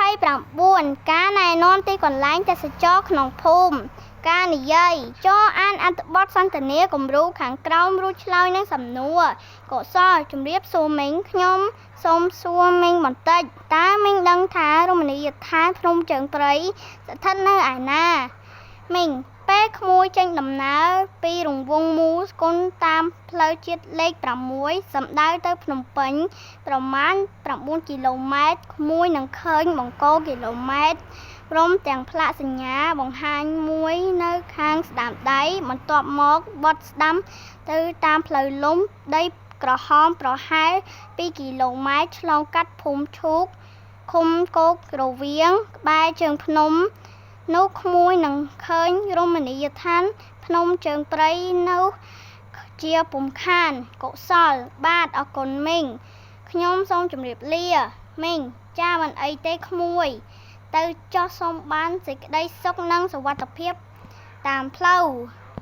29ការណែនាំទីកន្លែងទេសចរក្នុងភូមិការនិយាយចូលអានអត្ថបទសន្ទនាគំរូខាងក្រោមរួចឆ្លើយនឹងសំណួរកុសលជំរាបសួរមីងខ្ញុំសូមសួរមីងបន្តិចតើមីងដឹងថារមណីយដ្ឋានភ្នំជើងព្រៃស្ថិតនៅឯណាមីងពេលក្មួយចេញដំណើរពីរង្វង់មូលស្គន់តាមផ្លូវជាតិលេខ6សំដៅទៅភ្នំពេញប្រមាណ9គីឡូម៉ែត្រក្មួយនឹងឃើញបង្គោលគីឡូម៉ែត្រព្រមទាំងផ្លាកសញ្ញាបង្ហាញមួយនៅខាងស្ដាំដៃបន្ទាប់មកបត់ស្ដាំទៅតាមផ្លូវលំដីក្រហមប្រហែល2គីឡូម៉ែត្រឆ្លងកាត់ភូមិឈូកឃុំគោករវៀងក្បែរជើងភ្នំនោះក្មួយនឹងឃើញរមណីយដ្ឋានភ្នំជើងព្រៃនោះជាពុំខានកុសលបាទអរគុណមីងខ្ញុំសូមជម្រាបលាមីងចាមិនអីទេក្មួយទៅចោះសូមបានសេចក្តីសុខនិងសុវត្ថិភាពតាមផ្លូវ